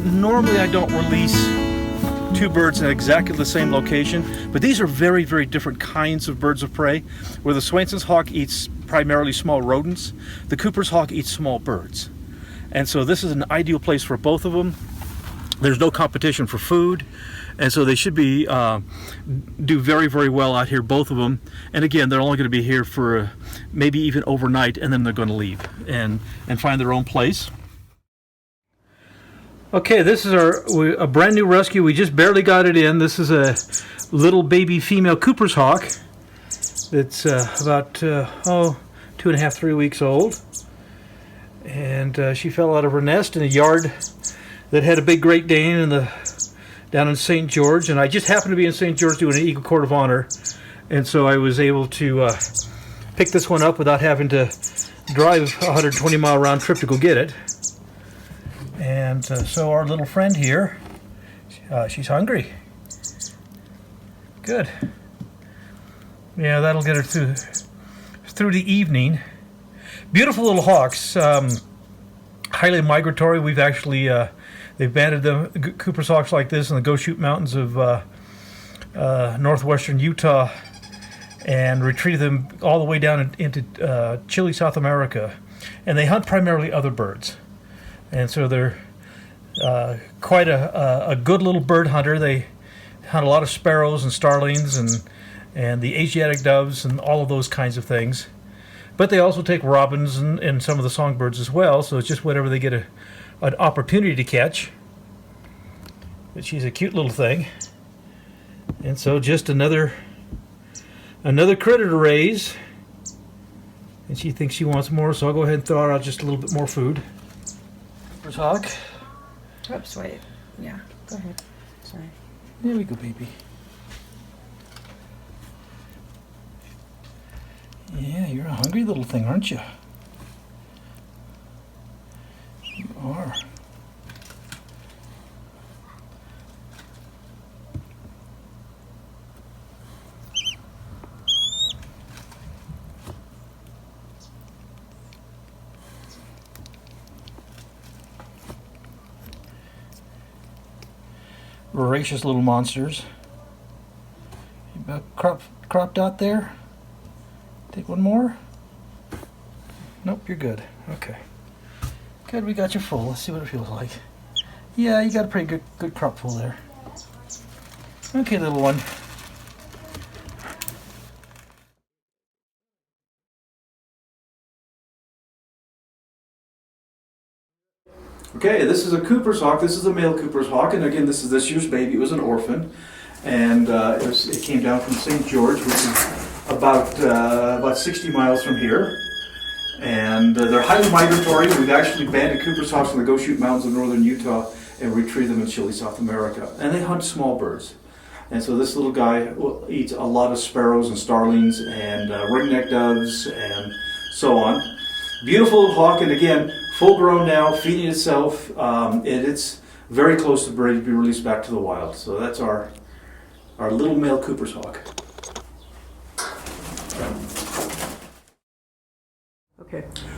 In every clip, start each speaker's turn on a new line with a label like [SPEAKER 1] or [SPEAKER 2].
[SPEAKER 1] Normally I don't release two birds in exactly the same location, but these are very, very different kinds of birds of prey. Where the Swainson's hawk eats primarily small rodents, the Cooper's hawk eats small birds. And so this is an ideal place for both of them. There's no competition for food, and so they should be do very, very well out here, both of them. And again, they're only going to be here for maybe even overnight, and then they're going to leave and find their own place. Okay, this is a brand new rescue. We just barely got it in. This is a little baby female Cooper's hawk. It's about 2.5, 3 weeks old, and she fell out of her nest in a yard that had a big Great Dane down in St. George, and I just happened to be in St. George doing an Eagle Court of Honor, and so I was able to pick this one up without having to drive a 120-mile round trip to go get it. And so our little friend here, she's hungry. Good. Yeah, that'll get her through the evening. Beautiful little hawks, highly migratory. We've actually they've banded them, Cooper's hawks like this, in the Goshute Mountains of northwestern Utah, and retrieve them all the way down into Chile, South America. And they hunt primarily other birds. And so they're quite a good little bird hunter. They hunt a lot of sparrows and starlings and the Asiatic doves and all of those kinds of things. But they also take robins and some of the songbirds as well, so it's just whatever they get an opportunity to catch. But she's a cute little thing. And so just another critter to raise. And she thinks she wants more, so I'll go ahead and throw her out just a little bit more food. Cooper's hawk.
[SPEAKER 2] Oops, wait. Yeah, go ahead. Sorry.
[SPEAKER 1] There we go, baby. Yeah, you're a hungry little thing, aren't you? You are. Voracious little monsters. You about cropped out there? Take one more? Nope, you're good. Okay. Good, we got you full. Let's see what it feels like. Yeah, you got a pretty good crop full there. Okay, little one. Okay, this is a Cooper's hawk. This is a male Cooper's hawk, and again, this is this year's baby. It was an orphan, and it came down from St. George, which is about 60 miles from here. And they're highly migratory. We've actually banded Cooper's hawks in the Goshute Mountains of northern Utah and retrieved them in Chile, South America. And they hunt small birds. And so this little guy eats a lot of sparrows and starlings and ringneck doves and so on. Beautiful little hawk, and again, full grown now, feeding itself, and it's very close to ready to be released back to the wild. So that's our little male Cooper's hawk.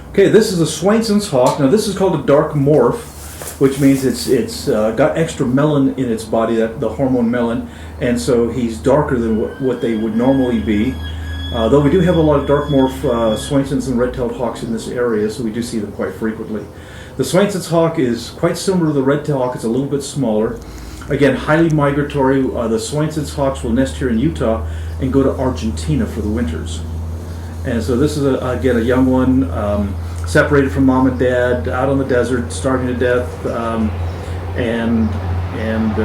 [SPEAKER 1] Okay, this is a Swainson's hawk. Now this is called a dark morph, which means it's got extra melanin in its body, the hormone melanin, and so he's darker than what they would normally be. Though we do have a lot of dark morph Swainsons and red-tailed hawks in this area, so we do see them quite frequently. The Swainson's hawk is quite similar to the red-tailed hawk. It's a little bit smaller. Again, highly migratory. The Swainson's hawks will nest here in Utah and go to Argentina for the winters. And so this is, again, a young one, separated from mom and dad, out on the desert, starving to death, and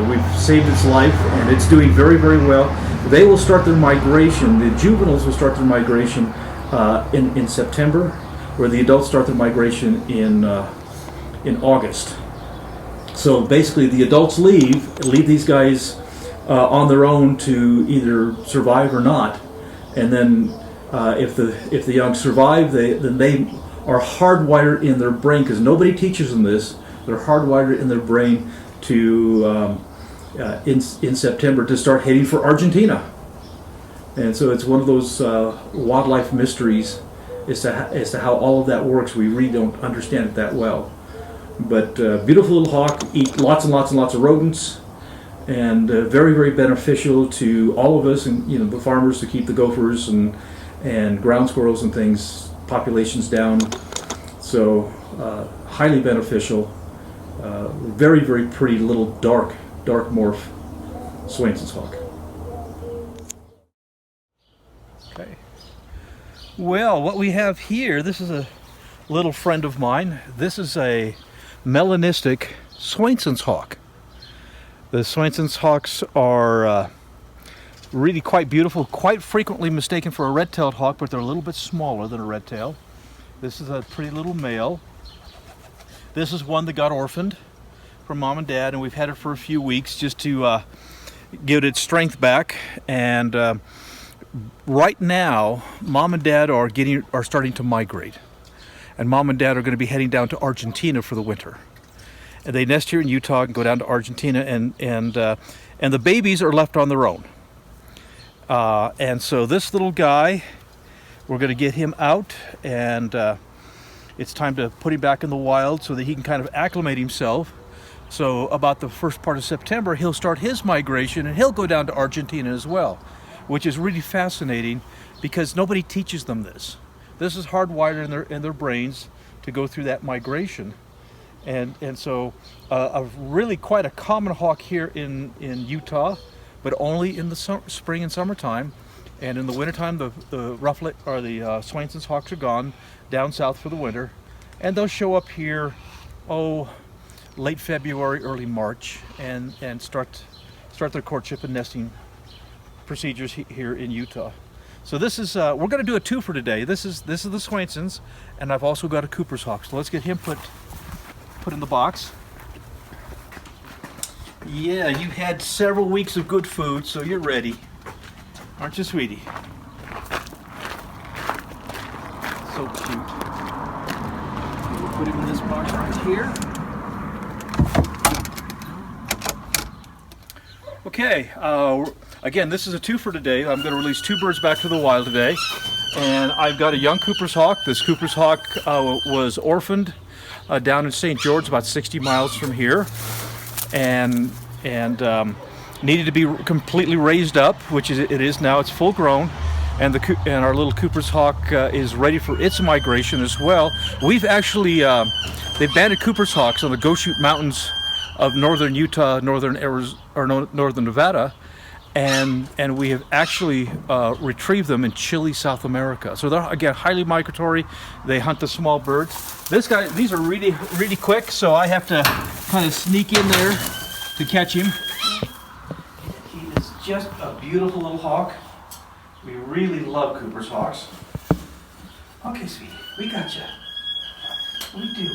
[SPEAKER 1] we've saved its life, and it's doing very, very well. They will start their migration, the juveniles will start their migration in September, where the adults start their migration in August. So basically the adults leave these guys on their own to either survive or not, and then if the young survive, then they are hardwired in their brain, because nobody teaches them this. They're hardwired in their brain to in September to start heading for Argentina, and so it's one of those wildlife mysteries as to how all of that works. We really don't understand it that well, But beautiful little hawk, eat lots and lots and lots of rodents, and very, very beneficial to all of us, and the farmers, to keep the gophers and ground squirrels and things populations down. So highly beneficial. Very, very pretty little dark morph Swainson's hawk. Okay. Well, what we have here, this is a little friend of mine. This is a Melanistic Swainson's hawk. The Swainson's hawks are really quite beautiful, quite frequently mistaken for a red-tailed hawk, but they're a little bit smaller than a red-tail. This is a pretty little male. This is one that got orphaned from mom and dad, and we've had it for a few weeks just to give it its strength back. And right now, mom and dad are starting to migrate, and mom and dad are going to be heading down to Argentina for the winter. And they nest here in Utah and go down to Argentina, and the babies are left on their own. And so this little guy, we're going to get him out, and it's time to put him back in the wild so that he can kind of acclimate himself. So about the first part of September, he'll start his migration, and he'll go down to Argentina as well, which is really fascinating because nobody teaches them this. This is hardwired in their brains to go through that migration. And so a really quite a common hawk here in Utah, but only in the spring and summertime. And in the wintertime, the Swainson's hawks are gone down south for the winter, and they'll show up here, late February, early March, and start their courtship and nesting procedures here in Utah. So this is we're going to do a two for today. This is the Swainsons, and I've also got a Cooper's hawk. So let's get him put in the box. Yeah, you had several weeks of good food, so you're ready, aren't you, sweetie? So cute. We'll put him in this box right here. Okay, again, this is a two for today. I'm going to release two birds back to the wild today, and I've got a young Cooper's hawk. This Cooper's hawk was orphaned down in St. George, about 60 miles from here, and needed to be completely raised up, which it is now. It's full grown, and our little Cooper's hawk is ready for its migration as well. We've actually they've banded Cooper's hawks on the Goshute Mountains of northern Utah, northern Nevada, and we have actually retrieved them in chilly South America. So they're, again, highly migratory. They hunt the small birds. These are really, really quick, so I have to kind of sneak in there to catch him. He is just a beautiful little hawk. We really love Cooper's hawks. Okay, sweetie, we got you.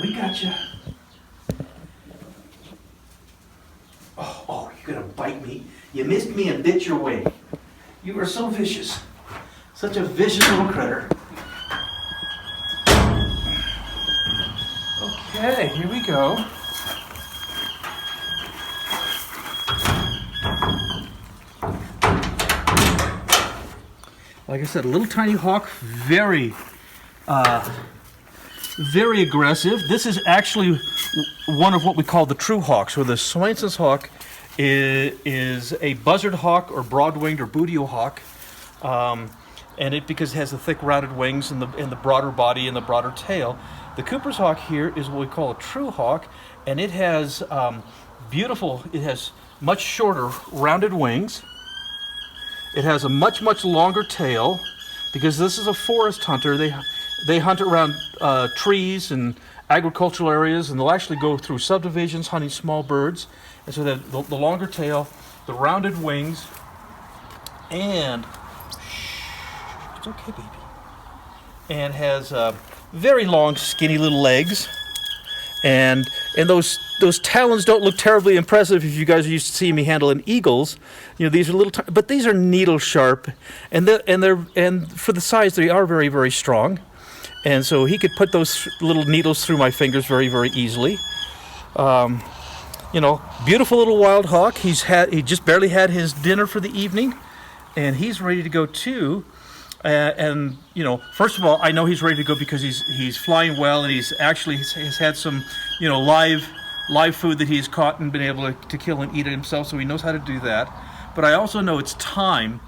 [SPEAKER 1] We got you. Oh, you're gonna bite me. You missed me and bit your way. You are so vicious. Such a vicious little critter. Okay, here we go. Like I said, a little tiny hawk, very aggressive. This is actually one of what we call the true hawks, where the Swainson's hawk is a buzzard hawk or broad-winged or booteal hawk, and because it has the thick rounded wings and the broader body and the broader tail. The Cooper's hawk here is what we call a true hawk, and it has it has much shorter rounded wings. It has a much longer tail, because this is a forest hunter. They hunt around trees and agricultural areas, and they'll actually go through subdivisions hunting small birds. And so the longer tail, the rounded wings, and it's okay, baby, and has very long, skinny little legs, and those talons don't look terribly impressive if you guys are used to seeing me handling eagles. These are little, but these are needle sharp, and for the size, they are very, very strong. And so he could put those little needles through my fingers very, very easily. Beautiful little wild hawk. He just barely had his dinner for the evening, and he's ready to go too. And you know, first of all, I know he's ready to go because he's flying well, and he's had some, you know, live food that he's caught and been able to kill and eat it himself, so he knows how to do that. But I also know it's time,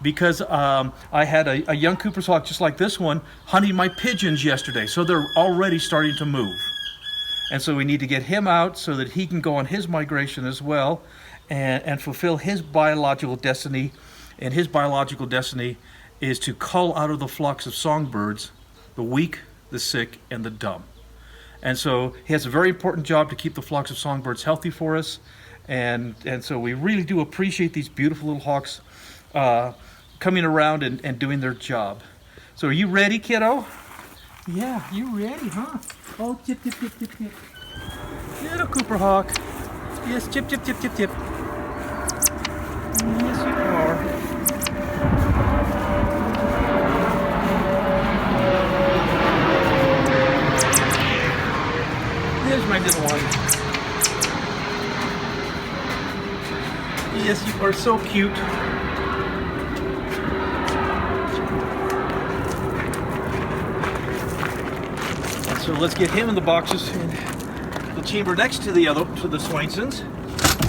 [SPEAKER 1] because I had a young Cooper's hawk just like this one hunting my pigeons yesterday, so they're already starting to move. And so we need to get him out so that he can go on his migration as well and fulfill his biological destiny. And his biological destiny is to cull out of the flocks of songbirds the weak, the sick, and the dumb. And so he has a very important job to keep the flocks of songbirds healthy for us. And so we really do appreciate these beautiful little hawks coming around and doing their job. So are you ready, kiddo? Yeah, you ready, huh? Oh, chip, chip, chip, chip, chip. Little Cooper hawk. Yes, chip, chip, chip, chip, chip. Yes, you are. There's my little one. Yes, you are so cute. And so let's get him in the boxes in the chamber next to the Swainsons.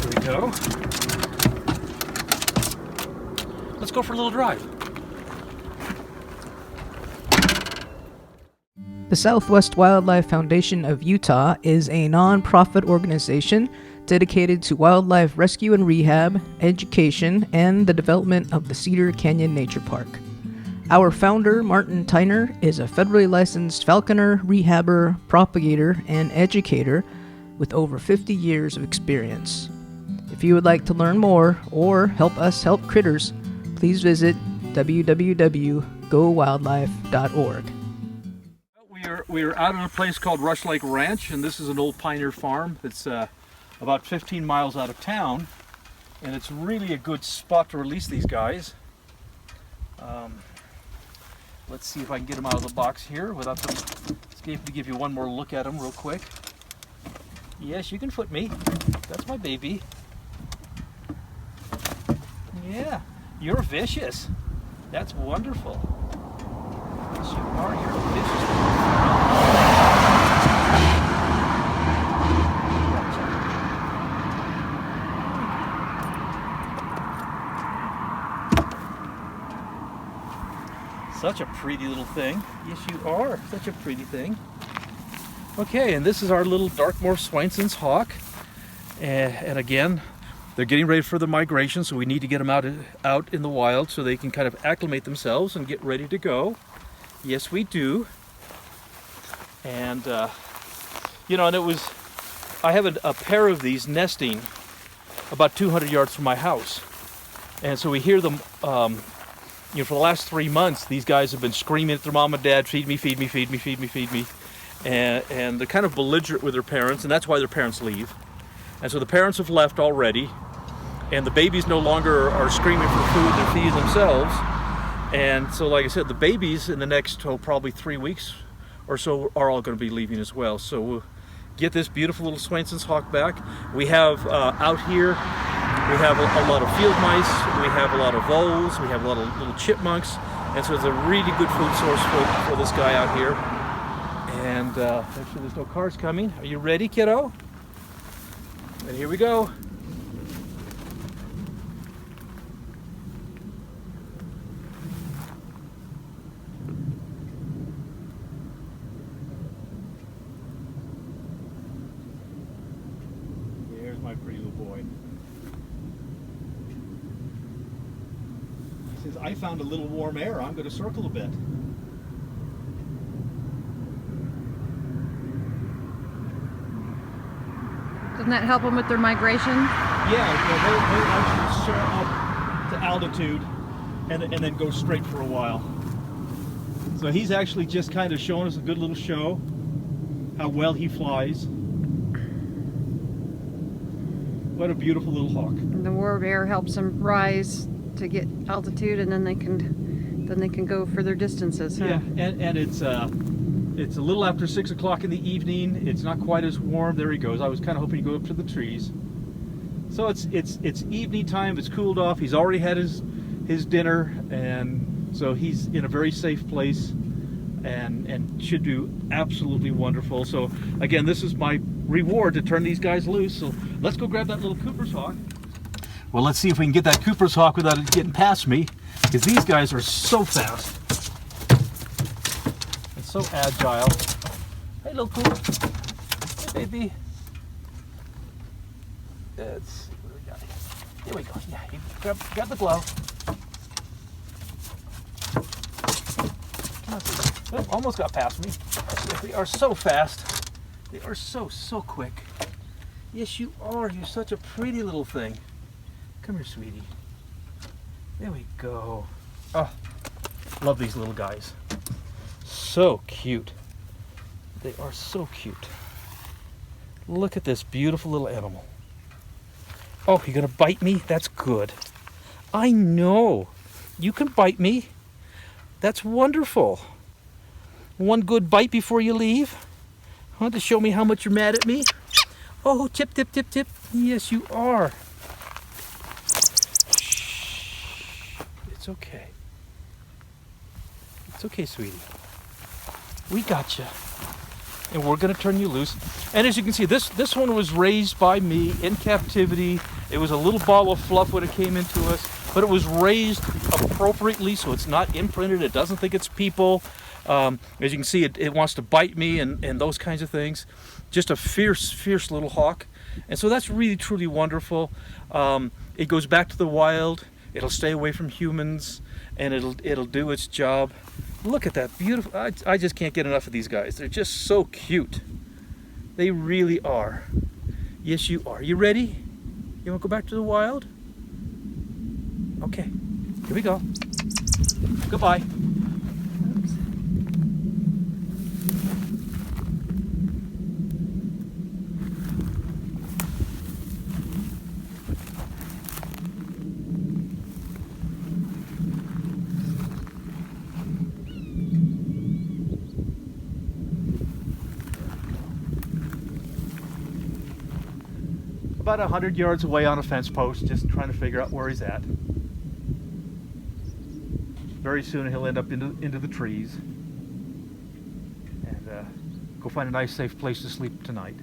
[SPEAKER 1] Here we go. Let's go for a little drive.
[SPEAKER 3] The Southwest Wildlife Foundation of Utah is a non-profit organization dedicated to wildlife rescue and rehab, education, and the development of the Cedar Canyon Nature Park. Our founder, Martin Tyner, is a federally licensed falconer, rehabber, propagator, and educator with over 50 years of experience. If you would like to learn more or help us help critters, please visit www.gowildlife.org.
[SPEAKER 1] We're out at a place called Rush Lake Ranch, and this is an old pioneer farm that's about 15 miles out of town, and it's really a good spot to release these guys. Let's see if I can get them out of the box here without them escaping. To give you one more look at them real quick. Yes, you can foot me. That's my baby. Yeah, you're vicious. That's wonderful. Yes, you are. You're vicious. Such a pretty little thing. Yes, you are. Such a pretty thing. Okay, and this is our little dark morph Swainson's hawk. And again, they're getting ready for the migration, so we need to get them out in the wild so they can kind of acclimate themselves and get ready to go. Yes, we do. And, you know, and I have a pair of these nesting about 200 yards from my house. And so we hear them, you know, for the last 3 months, these guys have been screaming at their mom and dad, feed me, feed me, feed me, feed me, feed me. And they're kind of belligerent with their parents, and that's why their parents leave. And so the parents have left already, and the babies no longer are screaming for food, they're feeding themselves. And so, like I said, the babies in the next, probably 3 weeks or so are all going to be leaving as well. So we'll get this beautiful little Swainson's hawk back. We have out here, we have a lot of field mice, we have a lot of voles, we have a lot of little chipmunks, and so it's a really good food source for this guy out here. And make sure there's no cars coming. Are you ready, kiddo? And here we go. There's my pretty little boy. He says, I found a little warm air. I'm going to circle a bit.
[SPEAKER 2] Doesn't that help them with their migration?
[SPEAKER 1] Yeah, they actually soar up to altitude and then go straight for a while. So he's actually just kind of showing us a good little show how well he flies. What a beautiful little hawk.
[SPEAKER 2] And the warm air helps them rise to get altitude, and then they can go further distances. Huh?
[SPEAKER 1] Yeah, and it's a little after 6 o'clock in the evening. It's not quite as warm. There he goes. I was kind of hoping he'd go up to the trees. So it's evening time. It's cooled off. He's already had his dinner, and So he's in a very safe place and should do absolutely wonderful. So again, this is my reward to turn these guys loose. So let's go grab that little Cooper's hawk. Well, let's see if we can get that Cooper's hawk without it getting past me, because these guys are so fast and so agile. Hey, little Coop. Hey, baby. Let's see what we got here. Here we go. Yeah, you grab the glove. Come on, oh, almost got past me. They are so fast. They are so quick. Yes, you are. You're such a pretty little thing. Come here, sweetie. There we go. Oh, love these little guys. So cute. They are so cute. Look at this beautiful little animal. Oh, you're gonna bite me? That's good. I know. You can bite me. That's wonderful. One good bite before you leave? Huh, to show me how much you're mad at me? Oh, tip, tip, tip, tip. Yes, you are. Shh. It's okay. It's okay, sweetie. We got you. And we're going to turn you loose. And as you can see, this one was raised by me in captivity. It was a little ball of fluff when it came into us, but it was raised appropriately, so it's not imprinted. It doesn't think it's people. As you can see, it wants to bite me and those kinds of things. Just a fierce little hawk. And so that's really, truly wonderful. It goes back to the wild. It'll stay away from humans, and it'll do its job. Look at that beautiful, I just can't get enough of these guys. They're just so cute. They really are. Yes, you are. You ready? You want to go back to the wild? Okay, here we go. Goodbye. About 100 yards away on a fence post, just trying to figure out where he's at. Very soon he'll end up into the trees and go find a nice safe place to sleep tonight.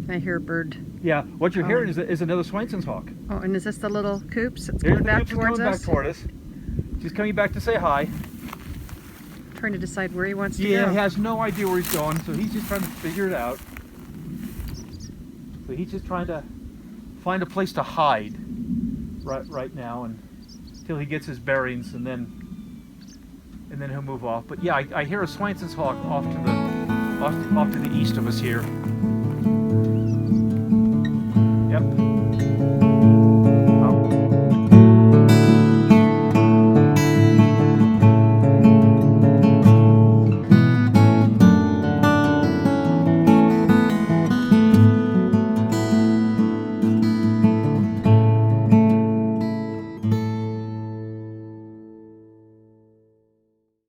[SPEAKER 2] I hear a bird.
[SPEAKER 1] Yeah, what you're hearing is another Swainson's hawk.
[SPEAKER 2] Oh, and is this the little coops that's
[SPEAKER 1] Here's
[SPEAKER 2] coming
[SPEAKER 1] the
[SPEAKER 2] back
[SPEAKER 1] Coops
[SPEAKER 2] towards
[SPEAKER 1] coming
[SPEAKER 2] us?
[SPEAKER 1] back toward us. She's coming back to say hi.
[SPEAKER 2] Trying to decide where he wants to
[SPEAKER 1] Yeah,
[SPEAKER 2] go.
[SPEAKER 1] he has no idea where he's going, so he's just trying to figure it out. So he's just trying to find a place to hide right now, and until he gets his bearings, and then he'll move off. But yeah, I hear a Swainson's hawk off to the east of us here. Yep.